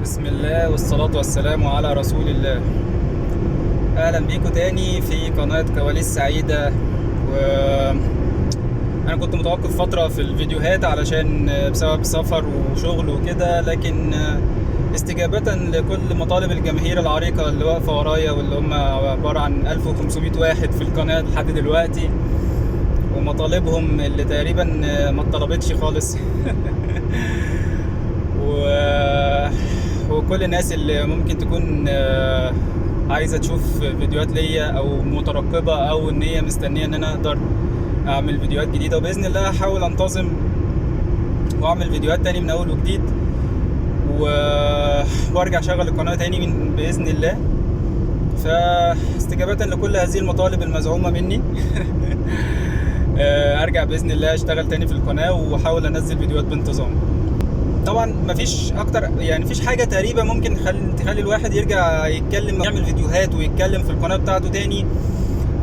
بسم الله والصلاة والسلام على رسول الله. أهلا بيكم تاني في قناة كواليس سعيدة. أنا كنت متوقف فترة في الفيديوهات علشان بسبب سفر وشغل وكده، لكن استجابة لكل مطالب الجماهير العريقة اللي واقفة ورايا، واللي هم عبارة عن 1500 واحد في القناة لحد دلوقتي، ومطالبهم اللي تقريبا ما اتطلبتش خالص وكل الناس اللي ممكن تكون عايزة تشوف فيديوهات ليا او مترقبة او ان هي مستنية ان انا اقدر اعمل فيديوهات جديدة، وبإذن الله هحاول انتظم واعمل فيديوهات تاني من اول وجديد وارجع اشغل القناة تاني بإذن الله. فاستجابة لكل هذه المطالب المزعومة مني ارجع بإذن الله اشتغل تاني في القناة واحاول انزل فيديوهات بانتظام. طبعا مفيش اكتر، يعني مفيش حاجه تقريبا ممكن تخلي الواحد يرجع يتكلم يعمل فيديوهات ويتكلم في القناه بتاعته تاني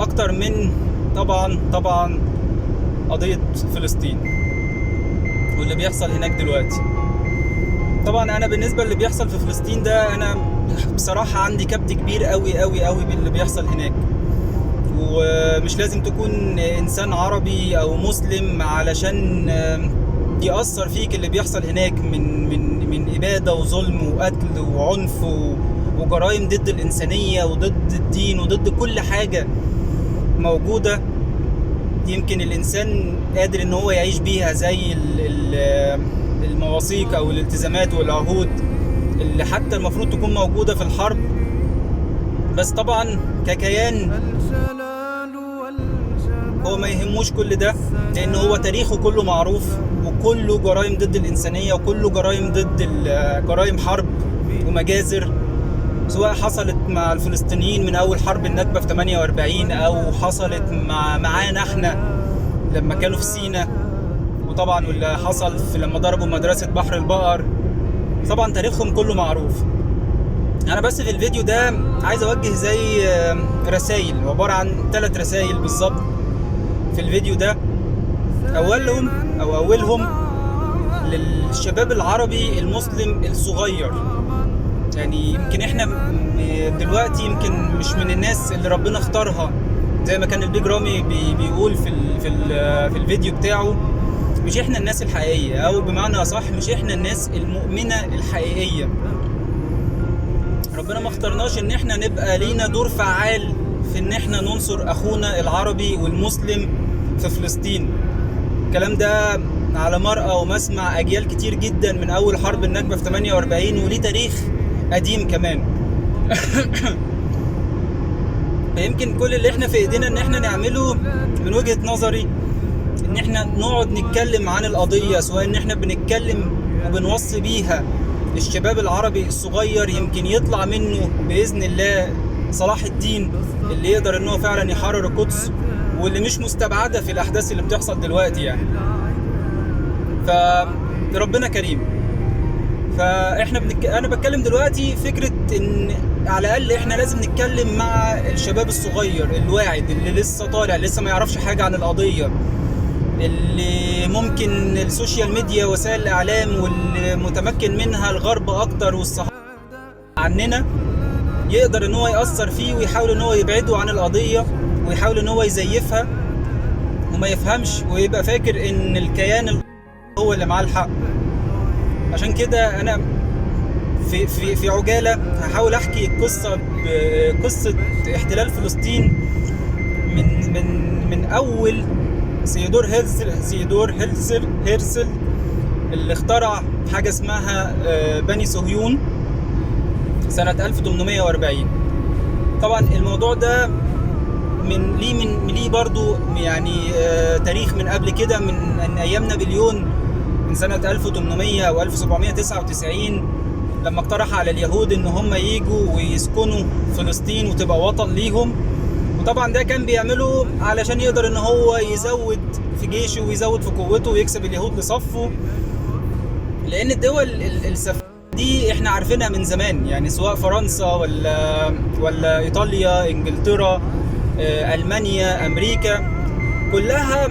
اكتر من طبعا قضيه فلسطين واللي بيحصل هناك دلوقتي. طبعا انا بالنسبه اللي بيحصل في فلسطين ده، انا بصراحه عندي كبت كبير قوي قوي قوي باللي بيحصل هناك، ومش لازم تكون انسان عربي او مسلم علشان يأثر فيك اللي بيحصل هناك من إبادة وظلم وقتل وعنف وجرائم ضد الإنسانية وضد الدين وضد كل حاجة موجودة يمكن الإنسان قادر إن هو يعيش بيها، زي المواثيق أو الالتزامات والعهود اللي حتى المفروض تكون موجودة في الحرب. بس طبعا ككيان هو ما يهموش كل ده، لأن هو تاريخه كله معروف وكله جرائم ضد الإنسانية وكله جرائم ضد جرائم حرب ومجازر، سواء حصلت مع الفلسطينيين من أول حرب النكبة في 48 أو حصلت معانا احنا لما كانوا في سيناء، وطبعا واللي حصل لما ضربوا مدرسة بحر البقر. طبعا تاريخهم كله معروف. أنا بس في الفيديو ده عايز أوجه زي رسائل، عبارة عن 3 رسائل بالظبط في الفيديو ده. أولهم للشباب العربي المسلم الصغير. يعني يمكن احنا دلوقتي يمكن مش من الناس اللي ربنا اختارها، زي ما كان البيج رامي بيقول في الفيديو بتاعه، مش احنا الناس الحقيقية، او بمعنى صح مش احنا الناس المؤمنة الحقيقية. ربنا ما اختارناش ان احنا نبقى لينا دور فعال في ان احنا ننصر اخونا العربي والمسلم في فلسطين. الكلام ده على مرأى ومسمع اجيال كتير جدا من اول حرب النكبة في 48، وليه تاريخ قديم كمان. فيمكن كل اللي احنا في ايدينا ان احنا نعمله من وجهة نظري ان احنا نقعد نتكلم عن القضية، سواء ان احنا بنتكلم وبنوصي بيها الشباب العربي الصغير، يمكن يطلع منه بإذن الله صلاح الدين اللي يقدر انه فعلا يحرر القدس، واللي مش مستبعدة في الأحداث اللي بتحصل دلوقتي يعني. فربنا كريم. فاحنا أنا بتكلم دلوقتي فكرة ان على الأقل احنا لازم نتكلم مع الشباب الصغير الواعد اللي لسه طالع، لسه ما يعرفش حاجة عن القضية، اللي ممكن السوشيال ميديا وسائل الإعلام واللي متمكن منها الغرب أكتر والصحافة عننا يقدر ان هو يأثر فيه ويحاول ان هو يبعده عن القضية ويحاول ان هو يزيفها وما يفهمش ويبقى فاكر ان الكيان هو اللي معاه الحق. عشان كده انا في عجالة هحاول احكي قصة احتلال فلسطين من اول سيودور هيرسل اللي اخترع حاجة اسمها بني صهيون سنة 1840. طبعا الموضوع ده ليه برضو يعني تاريخ من قبل كده، من ايام نابليون من سنة 1800 او 1799 لما اقترح على اليهود ان هم ييجوا ويسكنوا فلسطين وتبقى وطن ليهم. وطبعا ده كان بيعمله علشان يقدر ان هو يزود في جيشه ويزود في قوته ويكسب اليهود لصفه، لان الدول دي احنا عارفينها من زمان، يعني سواء فرنسا ولا ايطاليا، انجلترا، المانيا، امريكا، كلها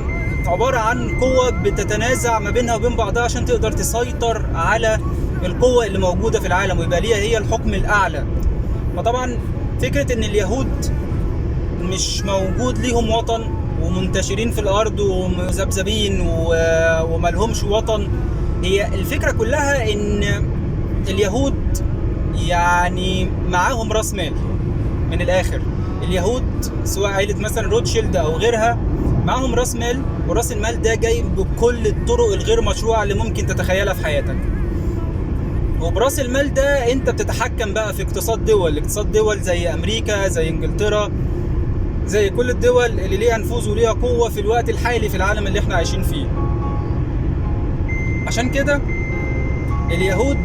عبارة عن قوة بتتنازع ما بينها وبين بعضها عشان تقدر تسيطر على القوة اللي موجودة في العالم ويبقى ليها هي الحكم الأعلى. فطبعا فكرة إن اليهود مش موجود ليهم وطن ومنتشرين في الأرض ومذبذبين وملهمش وطن، هي الفكرة كلها إن اليهود يعني معاهم راس مال. من الآخر اليهود سواء عائلة مثلا روتشيلد أو غيرها معاهم راس مال، وراس المال ده جاي بكل الطرق الغير مشروعة اللي ممكن تتخيلها في حياتك. وبراس المال ده انت بتتحكم بقى في اقتصاد دول زي امريكا، زي انجلترا، زي كل الدول اللي ليها نفوذ وليها قوة في الوقت الحالي في العالم اللي احنا عايشين فيه. عشان كده اليهود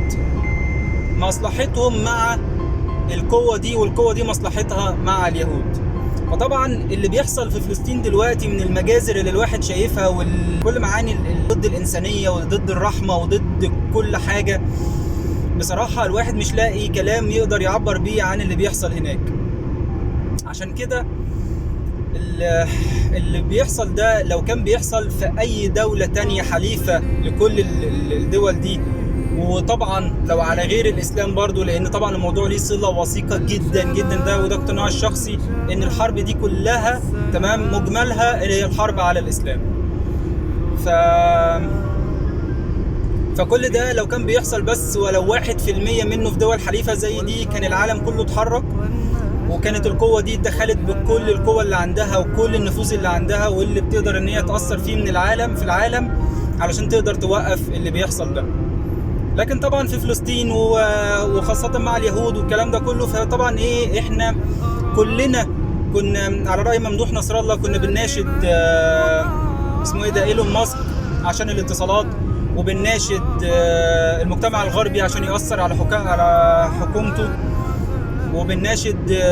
مصلحتهم مع القوة دي، والقوة دي مصلحتها مع اليهود. فطبعا اللي بيحصل في فلسطين دلوقتي من المجازر اللي الواحد شايفها وكل معاني ضد الإنسانية وضد الرحمة وضد كل حاجة، بصراحة الواحد مش لاقي كلام يقدر يعبر بيه عن اللي بيحصل هناك. عشان كده اللي بيحصل ده لو كان بيحصل في أي دولة تانية حليفة لكل الدول دي، وطبعا لو على غير الإسلام برضو، لأن طبعا الموضوع ليه صلة وثيقة جدا جدا، ده وده اقتناعي الشخصي، إن الحرب دي كلها تمام مجملها اللي هي الحرب على الإسلام. فكل ده لو كان بيحصل بس ولو 1% منه في دول حليفة زي دي، كان العالم كله اتحرك، وكانت القوة دي اتدخلت بكل القوة اللي عندها وكل النفوذ اللي عندها واللي بتقدر ان هي تأثر فيه من العالم في العالم علشان تقدر توقف اللي بيحصل ده. لكن طبعا في فلسطين وخاصة مع اليهود والكلام ده كله، فطبعا ايه احنا كلنا كنا على رأي ممدوح نصر الله كنا بنناشد اسمه ايه ده ايلون ماسك عشان الاتصالات، وبنناشد المجتمع الغربي عشان يأثر على حكومته، وبنناشد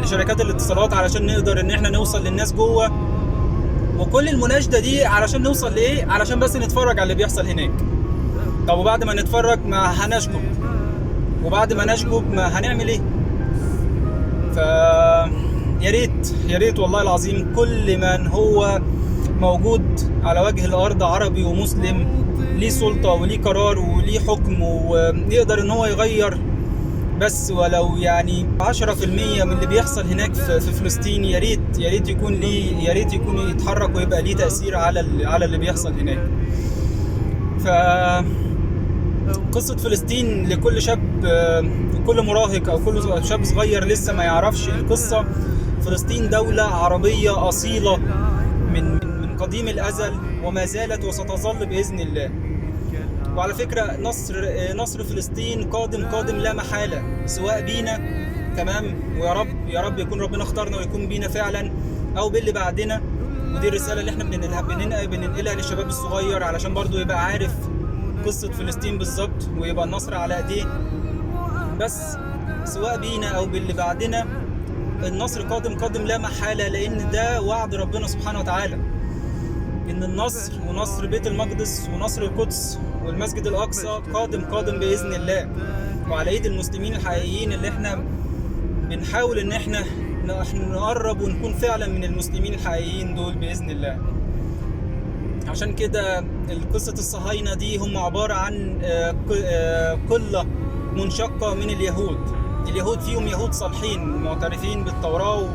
شركات الاتصالات علشان نقدر ان احنا نوصل للناس جوه. وكل المناشدة دي علشان نوصل لايه؟ علشان بس نتفرج على اللي بيحصل هناك. طب وبعد ما نتفرج ما هنشجب، وبعد ما نشجب ما هنعمل ايه؟ يا ريت والله العظيم كل من هو موجود على وجه الارض عربي ومسلم ليه سلطة وليه قرار وليه حكم ويقدر ان هو يغير بس ولو يعني 10% من اللي بيحصل هناك في فلسطين، يا ريت يكون يتحرك ويبقى ليه تأثير على اللي بيحصل هناك. قصة فلسطين لكل شاب، كل مراهق او كل شاب صغير لسه ما يعرفش القصة، فلسطين دولة عربية أصيلة من قديم الأزل وما زالت وستظل بإذن الله. وعلى فكرة نصر فلسطين قادم لا محالة، سواء بينا تمام، ويا رب يكون ربنا اختارنا ويكون بينا فعلا، او باللي بعدنا. ودي الرسالة اللي احنا بننقلها للشباب الصغير علشان برضو يبقى عارف قصة فلسطين بالظبط ويبقى النصر على ايديه. بس سواء بينا او باللي بعدنا النصر قادم لا محالة، لان ده وعد ربنا سبحانه وتعالى ان النصر ونصر بيت المقدس ونصر القدس والمسجد الأقصى قادم بإذن الله، وعلى ايد المسلمين الحقيقيين اللي احنا بنحاول ان احنا نقرب ونكون فعلا من المسلمين الحقيقيين دول بإذن الله. عشان كده قصة الصهاينة دي هم عبارة عن قلة منشقة من اليهود فيهم يهود صالحين معترفين بالتوراة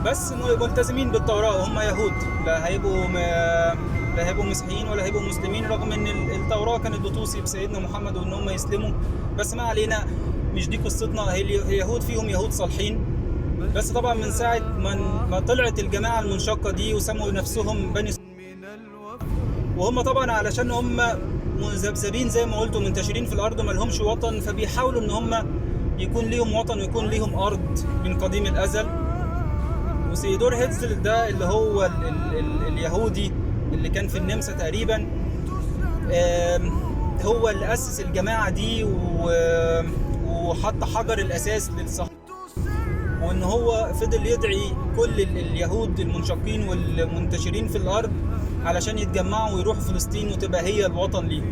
بس ملتزمين بالتوراة وهم يهود، لا هيبقوا مسيحيين ولا هيبقوا مسلمين، رغم ان التوراة كانت بتوصي بسيدنا محمد وان هم يسلموا. بس ما علينا، مش دي قصتنا. هي اليهود فيهم يهود صالحين، بس طبعا من ساعة ما طلعت الجماعة المنشقة دي وسموا نفسهم بني، وهم طبعا علشان هم مذبذبين زي ما قلتوا منتشرين في الارض ما لهمش وطن، فبيحاولوا ان هم يكون ليهم وطن ويكون ليهم ارض من قديم الازل. وسيدور هيتزل ده اللي هو اليهودي اللي كان في النمسا تقريبا، هو اللي أسس الجماعة دي وحط حجر الأساس للصهاينة، وإن هو فضل يدعي كل اليهود المنشقين والمنتشرين في الأرض علشان يتجمعوا ويروحوا فلسطين وتبقى هي الوطن ليه.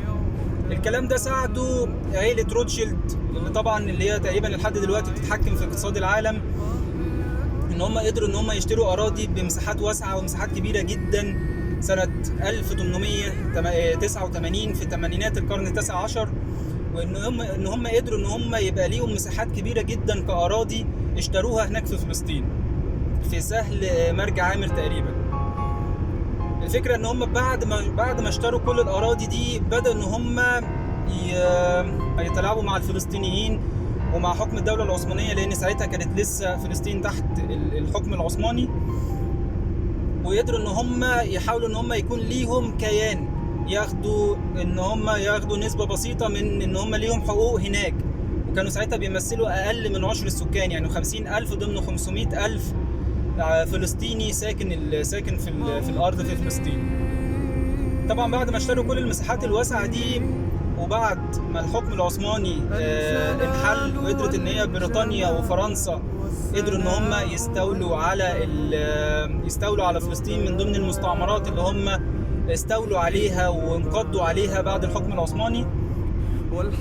الكلام ده ساعده عائلة روتشيلد اللي هي تقريبا لحد دلوقتي بتتحكم في اقتصاد العالم، ان هم قدروا ان هم يشتروا اراضي بمساحات واسعه ومساحات كبيره جدا سنه 1889 في ثمانينات القرن التاسع عشر، وان هم قدروا ان هم يبقى ليهم مساحات كبيره جدا كاراضي اشتروها هناك في فلسطين في سهل مرج عامر تقريبا. الفكره ان هم بعد ما اشتروا كل الاراضي دي بدأوا ان هم يتلاعبوا مع الفلسطينيين ومع حكم الدوله العثمانيه، لان ساعتها كانت لسه فلسطين تحت الحكم العثماني، وقدروا ان هم يحاولوا ان هم يكون ليهم كيان، ياخدوا نسبه بسيطه من ان هم ليهم حقوق هناك. وكانوا ساعتها بيمثلوا اقل من عشر السكان، يعني 50,000 ضمن 500,000 فلسطيني ساكن في الارض في فلسطين. طبعا بعد ما اشتروا كل المساحات الواسعه دي، وبعد ما الحكم العثماني انحل، وقدرت ان هي بريطانيا وفرنسا قدروا ان هم يستولوا على فلسطين من ضمن المستعمرات اللي هم استولوا عليها وانقضوا عليها بعد الحكم العثماني.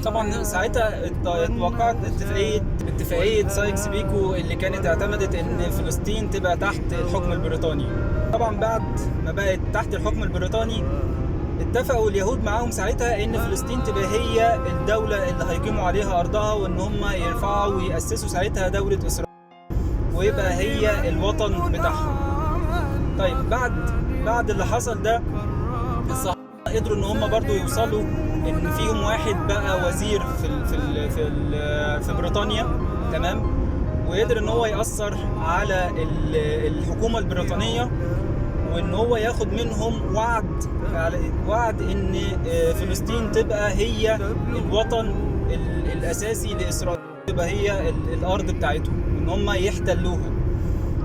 طبعا ساعتها اتوقعت اتفاقية سايكس بيكو اللي كانت اعتمدت ان فلسطين تبقى تحت الحكم البريطاني. طبعا بعد ما بقت تحت الحكم البريطاني اتفقوا اليهود معاهم ساعتها ان فلسطين تبقى هي الدولة اللي هيقيموا عليها ارضها، وان هم يرفعوا ويأسسوا ساعتها دولة اسرائيل ويبقى هي الوطن بتاعهم. طيب بعد اللي حصل ده، الصحابة قدروا ان هم برضو يوصلوا ان فيهم واحد بقى وزير في بريطانيا، تمام، وقدر ان هو يأثر على الحكومة البريطانية، وان هو ياخد منهم وعد ان فلسطين تبقى هي الوطن الاساسي لاسرائيل، تبقى هي الارض بتاعتهم، ان هم يحتلوها.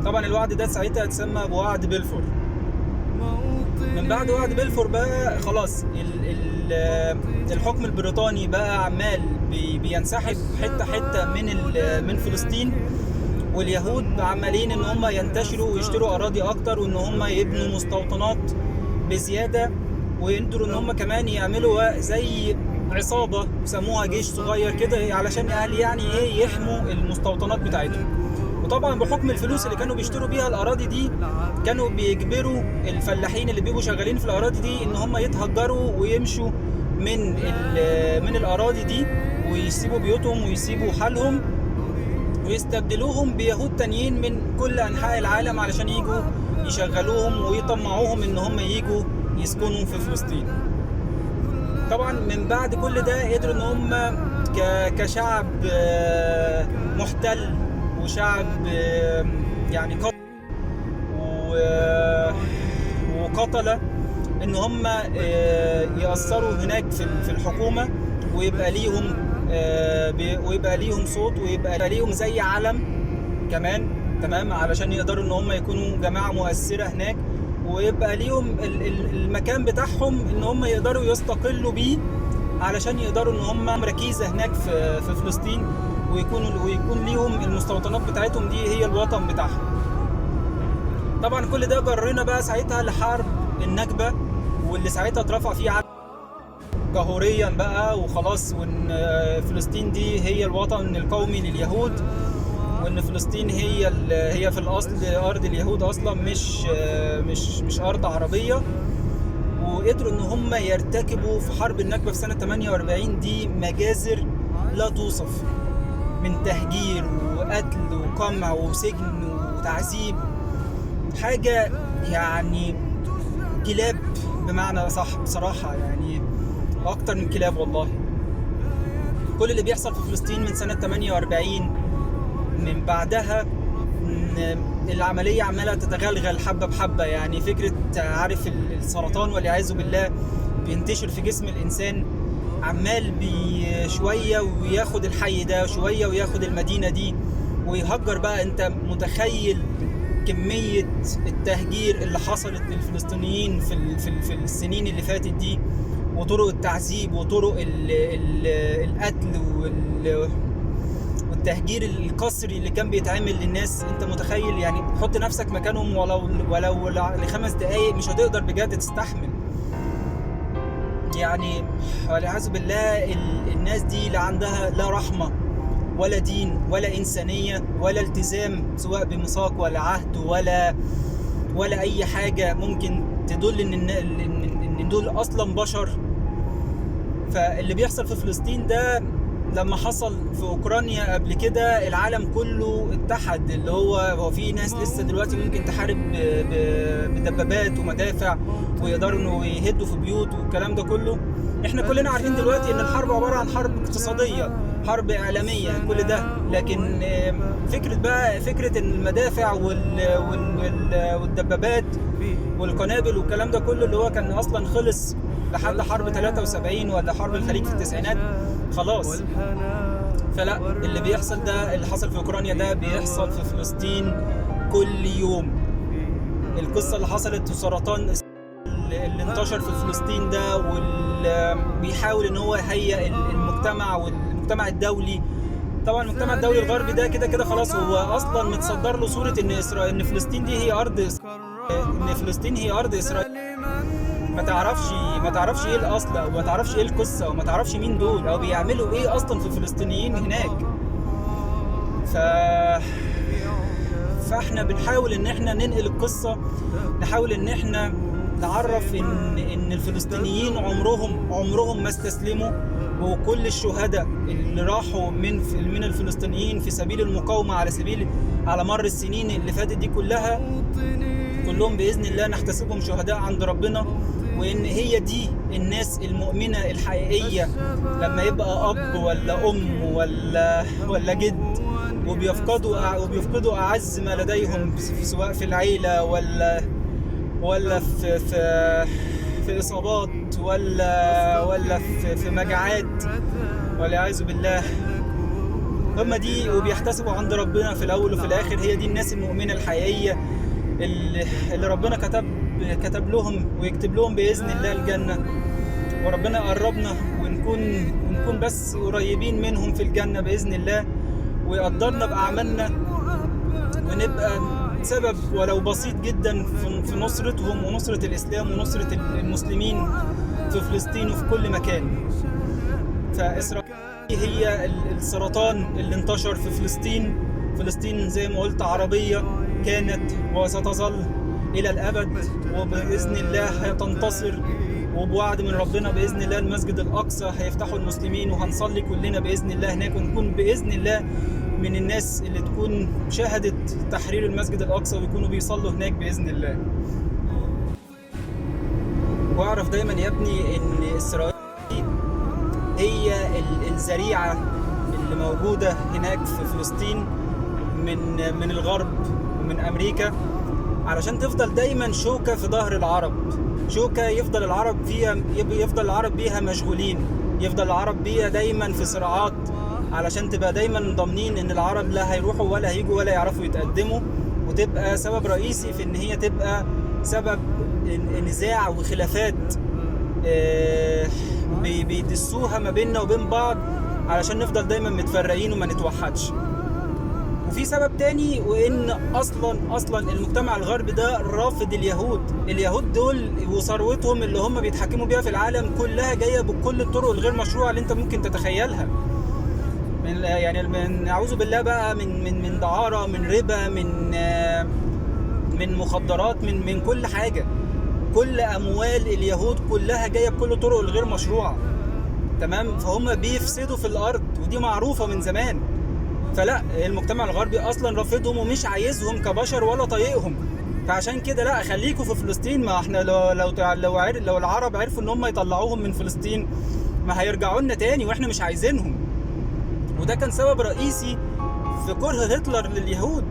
طبعا الوعد ده ساعتها اتسمى بوعد بلفور. من بعد وعد بلفور بقى خلاص الحكم البريطاني بقى عمال بينسحب حته من فلسطين، واليهود عمالين ان هم ينتشروا ويشتروا اراضي اكتر، وان هم يبنوا مستوطنات بزياده، ويقدروا ان هم كمان يعملوا زي عصابه يسموها جيش صغير كده علشان يعني ايه يحموا المستوطنات بتاعتهم. وطبعا بحكم الفلوس اللي كانوا بيشتروا بيها الاراضي دي، كانوا بيجبروا الفلاحين اللي بيبقوا شغالين في الاراضي دي ان هم يتهجروا ويمشوا من الاراضي دي، ويسيبوا بيوتهم ويسيبوا حالهم، ويستبدلوهم بيهود تانيين من كل انحاء العالم علشان يجوا يشغلوهم ويطمعوهم ان هم يجوا يسكنوا في فلسطين. طبعا من بعد كل ده قدروا ان هم كشعب محتل وشعب يعني وقتلة ان هم يأثروا هناك في الحكومة، ويبقى ليهم صوت، ويبقى ليهم زي علم كمان، تمام، علشان يقدروا ان هم يكونوا جماعة مؤثرة هناك، ويبقى ليهم المكان بتاعهم ان هم يقدروا يستقلوا بيه، علشان يقدروا ان هم ركيزة هناك في فلسطين، ويكون ليهم المستوطنات بتاعتهم دي هي الوطن بتاعهم. طبعا كل ده جرنا بقى ساعتها لحرب النكبة، واللي ساعتها اترفع فيه جهوريا بقى وخلاص، وان فلسطين دي هي الوطن القومي لليهود، وان فلسطين هي في الاصل ارض اليهود اصلا، مش ارض عربية. وقدروا ان هم يرتكبوا في حرب النكبة في سنة 48 دي مجازر لا توصف، من تهجير وقتل وقمع وسجن وتعذيب، حاجة يعني كلاب بمعنى صح بصراحة، يعني أكتر من كلاب والله. كل اللي بيحصل في فلسطين من سنة 48 من بعدها العملية عمالة تتغلغل حبة بحبة، يعني فكرة عارف السرطان والعياذ بالله بينتشر في جسم الإنسان، عمال بشوية وياخد الحي ده، شوية وياخد المدينة دي ويهجر. بقى انت متخيل كمية التهجير اللي حصلت للفلسطينيين في السنين اللي فاتت دي، وطرق التعذيب وطرق القتل والتهجير القسري اللي كان بيتعمل للناس. انت متخيل؟ يعني حط نفسك مكانهم ولو ل5 دقايق مش هتقدر بجد تستحمل. يعني والعياذ بالله الناس دي لا عندها لا رحمة ولا دين ولا إنسانية ولا التزام، سواء بميثاق ولا عهد ولا أي حاجة ممكن تدل إن دول أصلا بشر. فاللي بيحصل في فلسطين ده لما حصل في اوكرانيا قبل كده العالم كله اتحد، اللي هو في ناس لسه دلوقتي ممكن تحارب بدبابات ومدافع ويقدروا انه يهدوا في بيوت والكلام ده كله. احنا كلنا عارفين دلوقتي ان الحرب عباره عن حرب اقتصاديه، حرب اعلاميه، كل ده. لكن فكره ان المدافع والدبابات والقنابل والكلام ده كله اللي هو كان اصلا خلص لحد حرب 73 ولا حرب الخليج في التسعينات خلاص. فلا، اللي بيحصل ده، اللي حصل في اوكرانيا ده بيحصل في فلسطين كل يوم. القصه اللي حصلت في سرطان اللي انتشر في فلسطين ده، واللي بيحاول ان هو يهيئ المجتمع الدولي. طبعا المجتمع الدولي الغربي ده كده خلاص هو اصلا متصدر له صوره ان فلسطين دي هي ارض اسرائيل. ما تعرفش ايه الاصل، او ما تعرفش ايه القصه، او ما تعرفش مين دول، او بيعملوا ايه اصلا في الفلسطينيين هناك. فاحنا بنحاول ان احنا ننقل القصه، نحاول ان احنا نعرف ان الفلسطينيين عمرهم ما استسلموا، وكل الشهداء اللي راحوا من الفلسطينيين في سبيل المقاومه على مر السنين اللي فاتت دي كلهم باذن الله نحتسبهم شهداء عند ربنا. وان هي دي الناس المؤمنه الحقيقيه، لما يبقى اب ولا ام ولا جد وبيفقدوا اعز ما لديهم، سواء في العيله ولا في اصابات ولا في مجاعات والعياذ بالله. هم دي وبيحتسبوا عند ربنا في الاول وفي الاخر. هي دي الناس المؤمنه الحقيقيه اللي ربنا كتب لهم ويكتب لهم باذن الله الجنه. وربنا قربنا ونكون بس قريبين منهم في الجنه باذن الله، ويقدرنا باعمالنا، ونبقى سبب ولو بسيط جدا في نصرتهم ونصره الاسلام ونصره المسلمين في فلسطين وفي كل مكان. فاسرائيل هي السرطان اللي انتشر في فلسطين زي ما قلت عربيه كانت وستظل إلى الأبد، وبإذن الله هتنتصر. وبوعد من ربنا بإذن الله المسجد الأقصى هيفتحوا المسلمين، وهنصلي كلنا بإذن الله هناك، ونكون بإذن الله من الناس اللي تكون شاهدت تحرير المسجد الأقصى ويكونوا بيصلوا هناك بإذن الله. واعرف دايما يا ابني إن إسرائيل هي الذريعة اللي موجودة هناك في فلسطين من الغرب ومن أمريكا، علشان تفضل دايما شوكة في ظهر العرب، شوكة يفضل العرب بيها مشغولين، يفضل العرب بيها دايما في صراعات، علشان تبقى دايما ضامنين ان العرب لا هيروحوا ولا هيجوا ولا يعرفوا يتقدموا، وتبقى سبب رئيسي في ان هي تبقى سبب نزاع وخلافات بيدسوها ما بيننا وبين بعض، علشان نفضل دايما متفرقين وما نتوحدش. وفي سبب تاني، وان اصلا المجتمع الغربي ده رافض اليهود دول وثروتهم اللي هم بيتحكموا بيها في العالم كلها جايه بكل الطرق الغير مشروعه اللي انت ممكن تتخيلها، من اعوذ بالله بقى، من دعاره، من ربا، من مخدرات، من كل حاجه. كل اموال اليهود كلها جايه بكل الطرق الغير مشروعه، تمام؟ فهم بيفسدوا في الارض، ودي معروفه من زمان. فلا، المجتمع الغربي اصلا رافضهم ومش عايزهم كبشر ولا طايقهم. فعشان كده لا، خليكوا في فلسطين. ما احنا لو العرب عرفوا ان هم يطلعوهم من فلسطين ما هيرجعوا لنا تاني، واحنا مش عايزينهم. وده كان سبب رئيسي في كره هتلر لليهود.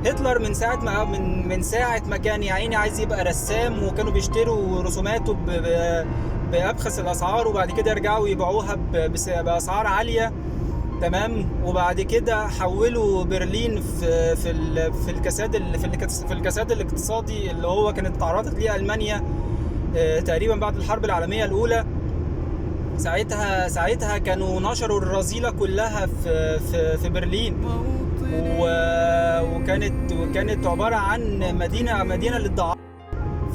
هتلر من ساعه ما كان يا عيني عايز يبقى رسام، وكانوا بيشتروا رسوماته بأبخس الاسعار، وبعد كده يرجعوا يبيعوها باسعار عاليه، تمام؟ وبعد كده حولوا برلين في الكساد الاقتصادي اللي هو كانت تعرضت ليه ألمانيا تقريبا بعد الحرب العالميه الاولى. ساعتها كانوا نشروا الرذيله كلها في برلين، وكانت عباره عن مدينه للضعاف.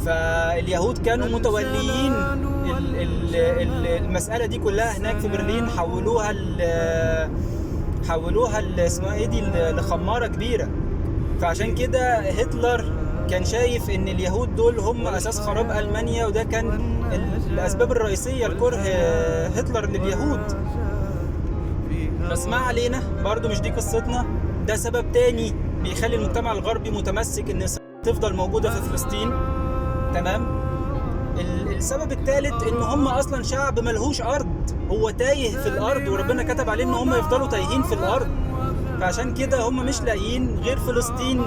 فاليهود كانوا متوليين المسألة دي كلها هناك في برلين، حولوها اسمها ايه دي، لخمارة كبيرة. فعشان كده هتلر كان شايف ان اليهود دول هم اساس خراب المانيا، وده كان الاسباب الرئيسيه لكره هتلر لليهود. بس ما علينا، برضو مش دي قصتنا. ده سبب تاني بيخلي المجتمع الغربي متمسك ان إسرائيل تفضل موجوده في فلسطين. تمام. السبب الثالث ان هم اصلا شعب ملهوش ارض، هو تايه في الارض، وربنا كتب عليه ان هم يفضلوا تايهين في الارض. فعشان كده هم مش لاقيين غير فلسطين.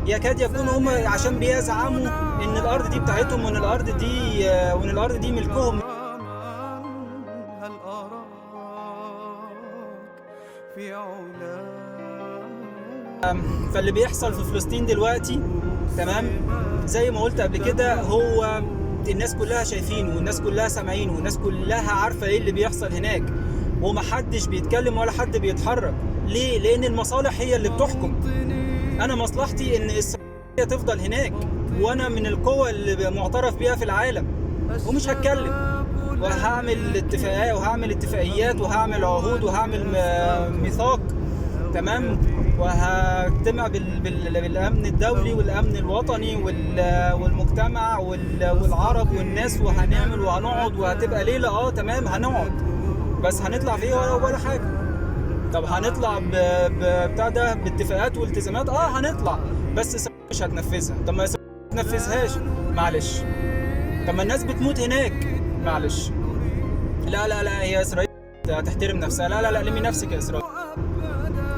يكاد يكونوا هم عشان بيزعموا ان الارض دي بتاعتهم، وان الارض دي ملكهم. فاللي بيحصل في فلسطين دلوقتي، تمام، زي ما قلت قبل كده، هو الناس كلها شايفينه، والناس كلها سامعينه، والناس كلها عارفه ايه اللي بيحصل هناك، ومحدش بيتكلم ولا حد بيتحرك. ليه؟ لان المصالح هي اللي بتحكم. انا مصلحتي ان اسرائيل تفضل هناك، وانا من القوى اللي معترف بيها في العالم، ومش هتكلم، وهعمل اتفاقيات وهعمل عهود وهعمل ميثاق، تمام، وهجتمع بالامن الدولي والامن الوطني والمجتمع والعرب والناس، وهنعمل وهنقعد، وهتبقى ليله تمام، هنقعد، بس هنطلع فيه ولا حاجه. طب هنطلع بتاع ده باتفاقات والتزامات، هنطلع، بس مش هتنفذها. طب ما تنفذهاش، معلش. طب ما الناس بتموت هناك، معلش. لا هي اسرائيل هتحترم نفسها، لا لمي نفسك يا اسرائيل.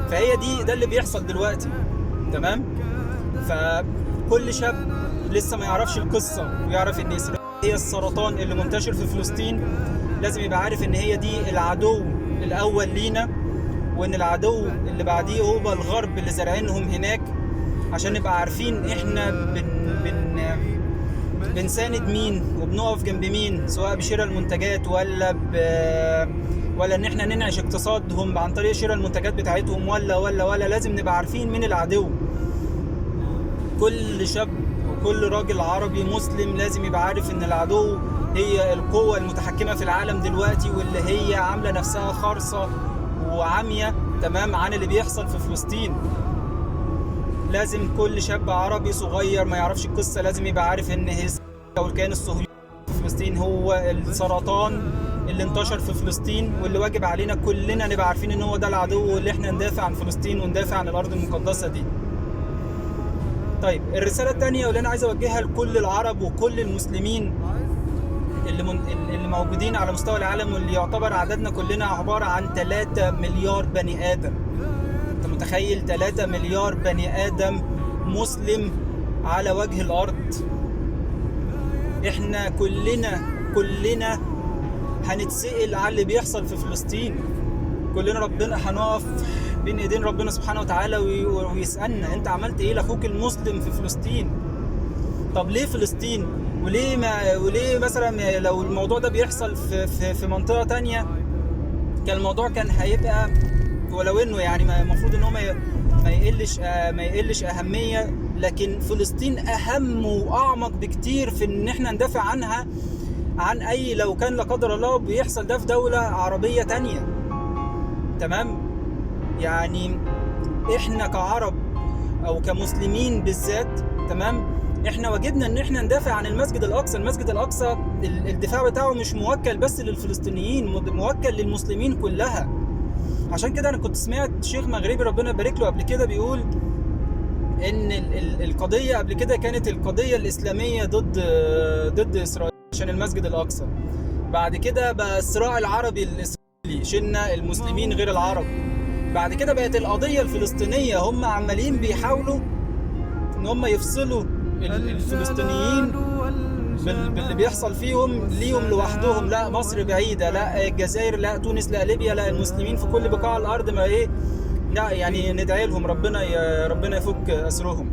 فهي ده اللي بيحصل دلوقتي، تمام. فكل شاب لسه ما يعرفش القصه ويعرف ان اسرائيل هي السرطان اللي منتشر في فلسطين، لازم يبقى عارف ان هي دي العدو الاول لينا، وان العدو اللي بعديه هو الغرب اللي زارعينهم هناك، عشان نبقى عارفين احنا بنساند مين وبنقف جنب مين، سواء بشراء المنتجات ولا ان احنا ننعش اقتصادهم عن طريق شراء المنتجات بتاعتهم، ولا لازم نبقى عارفين مين العدو. كل شاب وكل راجل عربي مسلم لازم يبقى عارف ان العدو هي القوة المتحكمة في العالم دلوقتي، واللي هي عاملة نفسها خرصة وعمية، تمام، عن اللي بيحصل في فلسطين. لازم كل شاب عربي صغير ما يعرفش القصة لازم يبقى عارف ان الكيان الصهيوني في فلسطين هو السرطان اللي انتشر في فلسطين، واللي واجب علينا كلنا نبقى عارفين ان هو ده العدو، واللي احنا ندافع عن فلسطين وندافع عن الارض المقدسة دي. طيب، الرسالة الثانية واللي انا عايز اوجهها لكل العرب وكل المسلمين اللي موجودين على مستوى العالم، واللي يعتبر عددنا كلنا عبارة عن 3 مليار بني آدم. انت متخيل 3 مليار بني آدم مسلم على وجه الأرض؟ احنا كلنا هنتسأل على اللي بيحصل في فلسطين. كلنا ربنا هنقف بين ايدين ربنا سبحانه وتعالى ويسألنا انت عملت ايه لاخوك المسلم في فلسطين؟ طب ليه فلسطين؟ وليه مثلا لو الموضوع ده بيحصل في منطقة تانية كان الموضوع كان هيبقى، ولو انه يعني المفروض ان هو ما يقلش اهمية، لكن فلسطين اهم واعمق بكتير في ان احنا ندافع عنها عن اي لو كان لا قدر الله بيحصل ده في دولة عربية تانية، تمام. يعني احنا كعرب او كمسلمين بالذات، تمام، احنا واجبنا ان احنا ندافع عن المسجد الاقصى. المسجد الاقصى الدفاع بتاعه مش موكل بس للفلسطينيين، موكل للمسلمين كلها. عشان كده انا كنت سمعت شيخ مغربي ربنا يبارك له قبل كده بيقول ان القضيه قبل كده كانت القضيه الاسلاميه ضد اسرائيل عشان المسجد الاقصى، بعد كده بقى الصراع العربي الاسرائيلي، شلنا المسلمين غير العرب، بعد كده بقت القضيه الفلسطينيه، هم عمالين بيحاولوا ان هم يفصلوا الفلسطينيين باللي بيحصل فيهم ليهم لوحدهم. لا مصر بعيدة، لا الجزائر، لا تونس، لا ليبيا، لا المسلمين في كل بقاع الأرض ما لا يعني ندعي لهم ربنا يفك أسرهم.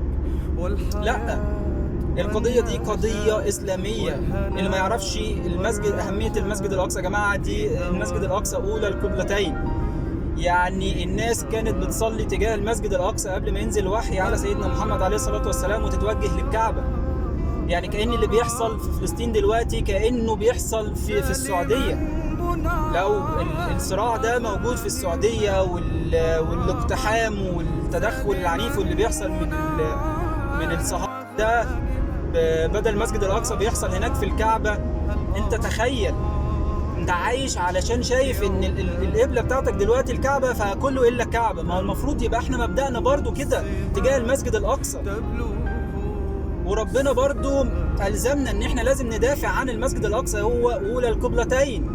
لا، القضية دي قضية إسلامية. اللي ما يعرفش أهمية المسجد الأقصى يا جماعة، دي المسجد الأقصى أولى القبلتين. يعني الناس كانت بتصلي تجاه المسجد الأقصى قبل ما ينزل وحي على سيدنا محمد عليه الصلاة والسلام وتتوجه للكعبة. يعني كأن اللي بيحصل في فلسطين دلوقتي كأنه بيحصل في السعودية. لو الصراع ده موجود في السعودية والاقتحام والتدخل العنيف واللي بيحصل من الصهاينة ده بدل المسجد الاقصى بيحصل هناك في الكعبه. انت تخيل، انت عايش علشان شايف ان القبله بتاعتك دلوقتي الكعبه، فكله الا الكعبه. ما هو المفروض يبقى احنا مبدأنا برضو كده تجاه المسجد الاقصى، وربنا برضو ألزمنا ان احنا لازم ندافع عن المسجد الاقصى، هو اولى القبلتين.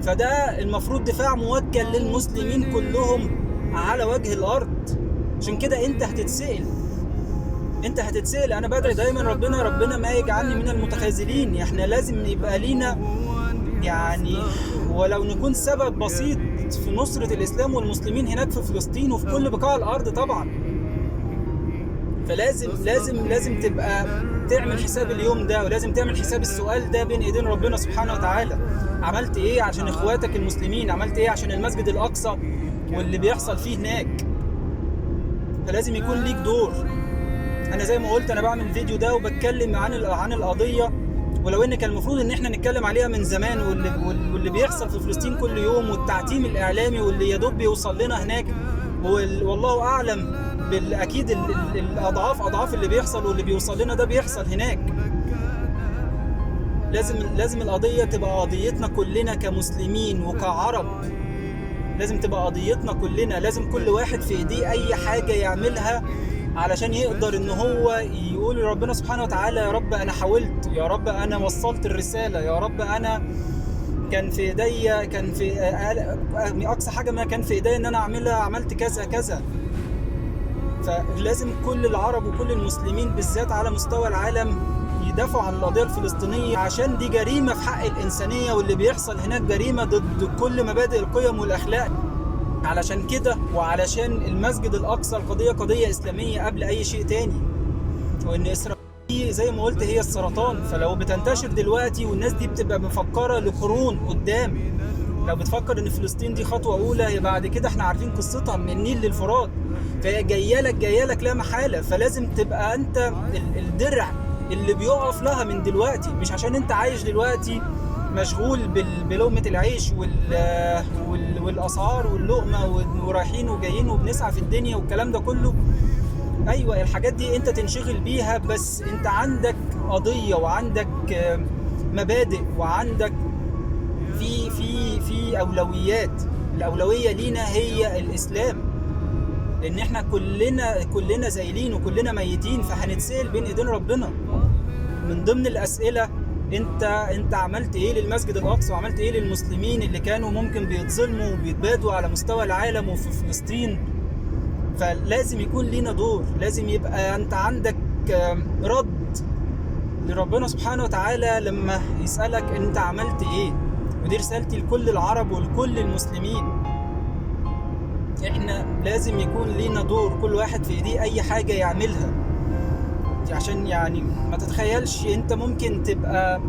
فده المفروض دفاع موكل للمسلمين كلهم على وجه الارض. عشان كده انت هتتسأل. انا بدعي دايما ربنا ما يجعلني من المتخاذلين. احنا لازم يبقى لينا يعني ولو نكون سبب بسيط في نصرة الاسلام والمسلمين هناك في فلسطين وفي كل بقاع الارض طبعا. فلازم لازم تبقى تعمل حساب اليوم ده، ولازم تعمل حساب السؤال ده بين ايدين ربنا سبحانه وتعالى. عملت ايه عشان اخواتك المسلمين؟ عملت ايه عشان المسجد الاقصى واللي بيحصل فيه هناك؟ فلازم يكون ليك دور. انا زي ما قلت انا بعمل فيديو ده وبتكلم عن القضيه، ولو ان كان المفروض ان احنا نتكلم عليها من زمان، واللي بيحصل في فلسطين كل يوم والتعتيم الاعلامي واللي يدوب بيوصل لنا هناك، والله اعلم اكيد الاضعاف اللي بيحصل واللي بيوصل لنا ده بيحصل هناك. لازم القضيه تبقى قضيتنا كلنا كمسلمين وكعرب. لازم تبقى قضيتنا كلنا. لازم كل واحد في ايديه اي حاجه يعملها علشان يقدر ان هو يقول لربنا سبحانه وتعالى يا رب انا حاولت، يا رب انا وصلت الرساله، يا رب انا كان في ايديا، كان في اقصى حاجه ما كان في ايديا ان انا اعملها، عملت كذا كذا. فلازم كل العرب وكل المسلمين بالذات على مستوى العالم يدافعوا عن القضيه الفلسطينيه، عشان دي جريمه في حق الانسانيه، واللي بيحصل هناك جريمه ضد كل مبادئ القيم والاخلاق. علشان كده وعلشان المسجد الاقصى القضيه قضيه اسلاميه قبل اي شيء تاني، وان اسرائيل زي ما قلت هي السرطان. فلو بتنتشر دلوقتي والناس دي بتبقى مفكره لقرون قدام، لو بتفكر ان فلسطين دي خطوه اولى، هي بعد كده احنا عارفين قصتها من النيل للفرات، فهي جايه لك لا محاله. فلازم تبقى انت الدرع اللي بيقف لها من دلوقتي، مش عشان انت عايش دلوقتي مشغول بلقمة العيش والأسعار واللقمة ورايحين وجايين وبنسعى في الدنيا والكلام ده كله. أيوة الحاجات دي أنت تنشغل بيها، بس أنت عندك قضية وعندك مبادئ وعندك في أولويات. الأولوية لينا هي الإسلام، لأن احنا كلنا زايلين وكلنا ميتين، فهنتسأل بين إيدين ربنا. من ضمن الأسئلة انت عملت ايه للمسجد الاقصى، وعملت ايه للمسلمين اللي كانوا ممكن بيتظلموا وبيتبادوا على مستوى العالم وفي فلسطين. فلازم يكون لينا دور، لازم يبقى انت عندك رد لربنا سبحانه وتعالى لما يسألك انت عملت ايه. ودي رسالتي لكل العرب ولكل المسلمين. احنا لازم يكون لينا دور، كل واحد في ايديه اي حاجة يعملها، عشان يعني ما تتخيلش انت ممكن تبقى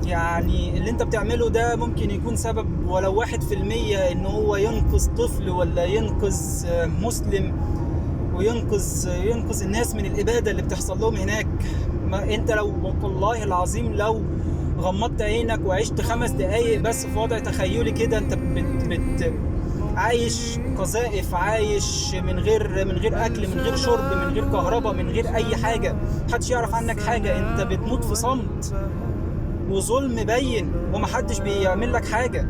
يعني اللي انت بتعمله ده ممكن يكون سبب ولو 1% ان هو ينقذ طفل ولا ينقذ مسلم وينقذ الناس من الإبادة اللي بتحصل لهم هناك. ما انت لو والله العظيم لو غمضت عينك وعشت 5 دقايق بس في وضع تخيلي كده، انت عايش قذائف، عايش من غير اكل، من غير شرب، من غير كهرباء، من غير اي حاجه، محدش يعرف عنك حاجه. انت بتموت في صمت وظلم باين ومحدش بيعمل لك حاجه،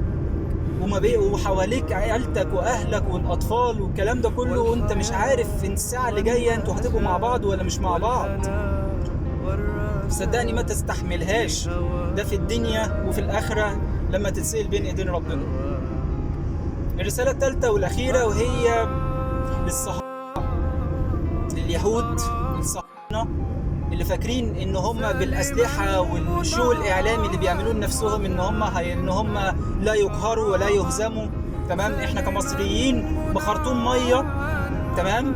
وحواليك عيلتك واهلك والاطفال والكلام ده كله، وانت مش عارف ان الساعه اللي جايه انتوا هتبقوا مع بعض ولا مش مع بعض. صدقني ما تستحملهاش، ده في الدنيا وفي الاخره لما تتسأل بين ايدين ربنا. الرسالة الثالثة والأخيرة وهي للصهاينة، لليهود الصهاينة اللي فاكرين إن هم بالأسلحة والشو الإعلامي اللي بيعملوه لنفسهم إن هم لا يقهروا ولا يهزموا. تمام، إحنا كمصريين بخرطوم مية، تمام،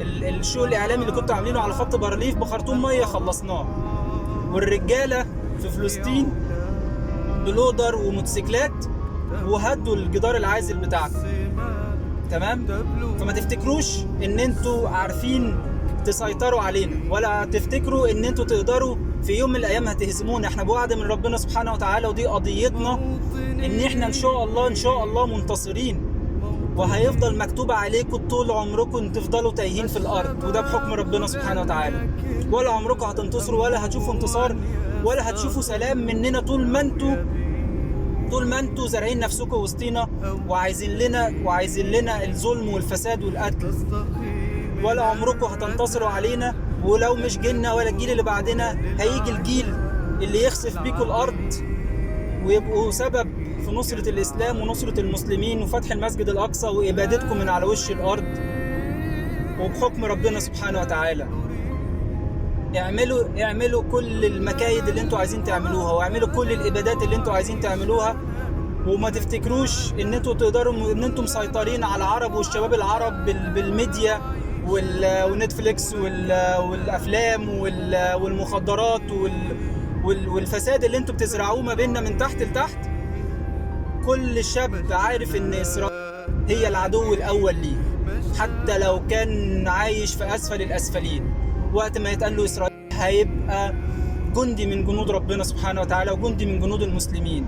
الشو الإعلامي اللي كنتوا عاملينه على خط بارليف بخرطوم مية خلصناه، والرجالة في فلسطين بلودر وموتوسيكلات وهدوا الجدار العازل بتاعكم. تمام، فما تفتكروش ان انتوا عارفين تسيطروا علينا، ولا تفتكروا ان انتوا تقدروا في يوم من الايام هتهزمونا. احنا بوعد من ربنا سبحانه وتعالى، ودي قضيتنا، ان احنا ان شاء الله منتصرين. وهيفضل مكتوب عليكم طول عمركم تفضلوا تايهين في الارض، وده بحكم ربنا سبحانه وتعالى. ولا عمركم هتنتصروا ولا هتشوفوا انتصار ولا هتشوفوا سلام مننا طول ما انتوا زارعين نفسكم وسطينا وعايزين لنا الظلم والفساد والقتل. ولا عمركم هتنتصروا علينا، ولو مش جيلنا ولا الجيل اللي بعدنا هيجي الجيل اللي يخسف بيكم الارض ويبقوا سبب في نصرة الاسلام ونصرة المسلمين وفتح المسجد الاقصى وابادتكم من على وش الارض. وبحكم ربنا سبحانه وتعالى اعملوا كل المكايد اللي انتوا عايزين تعملوها، واعملوا كل الابادات اللي انتوا عايزين تعملوها، وما تفتكروش ان انتوا تقدروا ان انتوا مسيطرين على العرب والشباب العرب بالميديا والنتفليكس والافلام والمخدرات والفساد اللي انتوا بتزرعوه ما بيننا من تحت لتحت. كل شاب عارف ان اسرائيل هي العدو الاول ليه، حتى لو كان عايش في اسفل الاسفلين. وقت ما يتقال له اسرائيل هيبقى جندي من جنود ربنا سبحانه وتعالى وجندي من جنود المسلمين.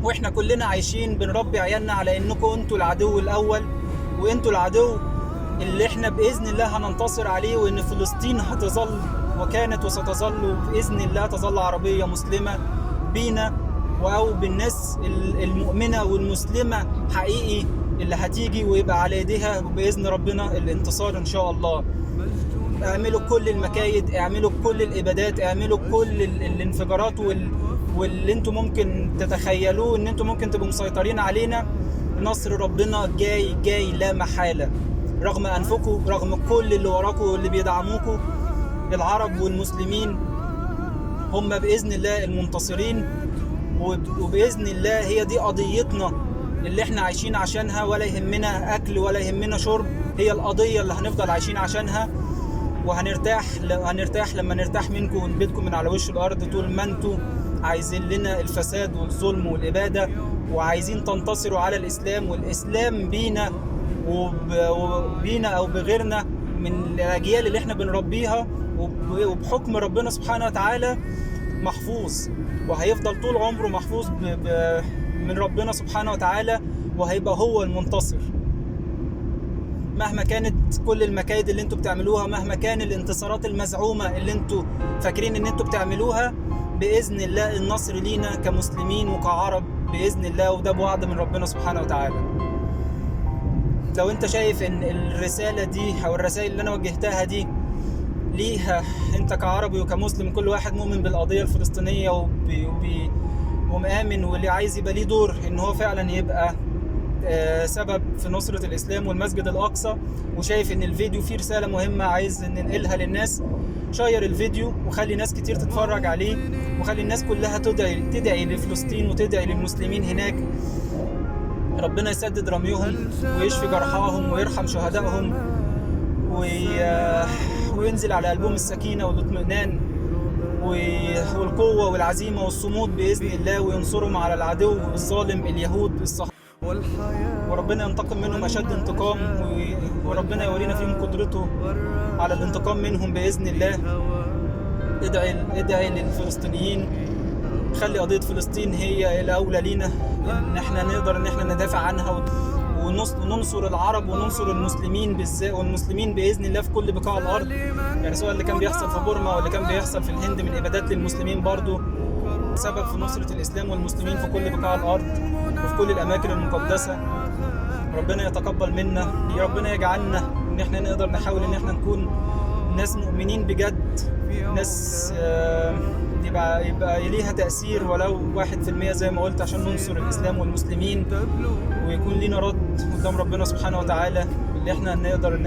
واحنا كلنا عايشين بنربي عيالنا على انكم انتوا العدو الاول، وانتوا العدو اللي احنا باذن الله هننتصر عليه، وان فلسطين هتظل وكانت وستظل باذن الله تظل عربيه مسلمه بينا او بالناس المؤمنه والمسلمه حقيقي اللي هتيجي ويبقى على يديها باذن ربنا الانتصار ان شاء الله. اعملوا كل المكايد، اعملوا كل الابادات، اعملوا كل الانفجارات واللي انتم ممكن تتخيلوه ان انتم ممكن تبقوا مسيطرين علينا. نصر ربنا جاي لا محالة، رغم انفكم، رغم كل اللي وراكم واللي بيدعموكم. العرب والمسلمين هم باذن الله المنتصرين، وباذن الله هي دي قضيتنا اللي احنا عايشين عشانها. ولا يهمنا اكل ولا يهمنا شرب، هي القضية اللي هنفضل عايشين عشانها. وهنرتاح لما نرتاح منكم ونبيدكم من على وش الارض. طول ما انتوا عايزين لنا الفساد والظلم والاباده وعايزين تنتصروا على الاسلام، والاسلام بينا وبينا او بغيرنا من الاجيال اللي احنا بنربيها، وبحكم ربنا سبحانه وتعالى محفوظ، وهيفضل طول عمره محفوظ من ربنا سبحانه وتعالى، وهيبقى هو المنتصر. مهما كانت كل المكايد اللي انتوا بتعملوها، مهما كان الانتصارات المزعومة اللي انتوا فاكرين ان انتوا بتعملوها، بإذن الله النصر لينا كمسلمين وكعرب بإذن الله، وده بوعد من ربنا سبحانه وتعالى. لو انت شايف ان الرسالة دي او الرسائل اللي انا وجهتها دي ليها انت كعربي وكمسلم، كل واحد مؤمن بالقضية الفلسطينية ومآمن واللي عايز يبقى ليه دور ان هو فعلا يبقى سبب في نصرة الإسلام والمسجد الأقصى، وشايف إن الفيديو فيه رسالة مهمة عايز ننقلها للناس، شير الفيديو وخلي ناس كتير تتفرج عليه، وخلي الناس كلها تدعي لفلسطين وتدعي للمسلمين هناك. ربنا يسدد رميهم ويشفي جرحاهم ويرحم شهدائهم وينزل على قلبهم السكينة والاطمئنان والقوة والعزيمة والصمود بإذن الله، وينصرهم على العدو الظالم اليهود الصهاينة، وربنا ينتقم منهم أشد انتقام، وربنا يورينا فيهم قدرته على الانتقام منهم بإذن الله. ادعي للفلسطينيين، خلي قضية فلسطين هي الأولى لينا، إن احنا نقدر إن احنا ندافع عنها وننصر العرب وننصر المسلمين بالذات، والمسلمين بإذن الله في كل بقاع الأرض. يعني سواء اللي كان بيحصل في بورما واللي كان بيحصل في الهند من إبادات للمسلمين برضو سبب في نصرة الإسلام والمسلمين في كل بقاع الأرض وفي كل الأماكن المقدسة. ربنا يتقبل منا، يا ربنا يجعلنا إن احنا نقدر نحاول إن احنا نكون ناس مؤمنين بجد، ناس يبقى ليها تأثير ولو 1% زي ما قلت، عشان ننصر الإسلام والمسلمين، ويكون لينا رد قدام ربنا سبحانه وتعالى اللي احنا نقدر إن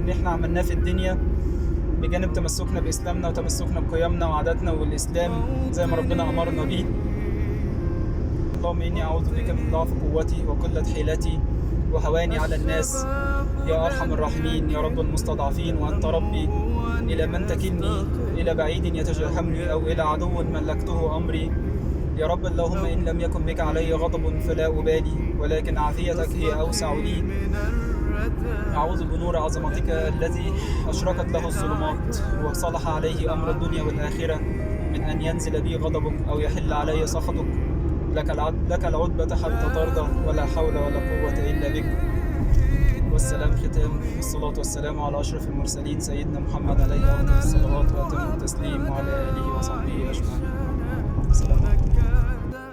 احنا عملناه في الدنيا، بجانب تمسكنا بإسلامنا وتمسكنا بقيمنا وعاداتنا والإسلام زي ما ربنا أمرنا به. اللهم إني أعوذ بك من ضعف قوتي وقلة حيلتي وهواني على الناس يا أرحم الراحمين يا رب المستضعفين، وأنت ربي إلى من تكلني، إلى بعيد يتجهمني أو إلى عدو ملكته أمري. يا رب اللهم إن لم يكن بك علي غضب فلا أبالي، ولكن عافيتك هي أوسع لي. أعوذ بنور عظمتك الذي أشرقت له الظلمات وصلح عليه أمر الدنيا والآخرة من أن ينزل بي غضبك أو يحل علي سخطك. لك العتبة حتى ترضى، ولا حول ولا قوة إلا بك. والسلام ختام، والصلاة والسلام على أشرف المرسلين سيدنا محمد عليه أفضل الصلوات وأتم التسليم، وعلى آله وصحبه أجمعين.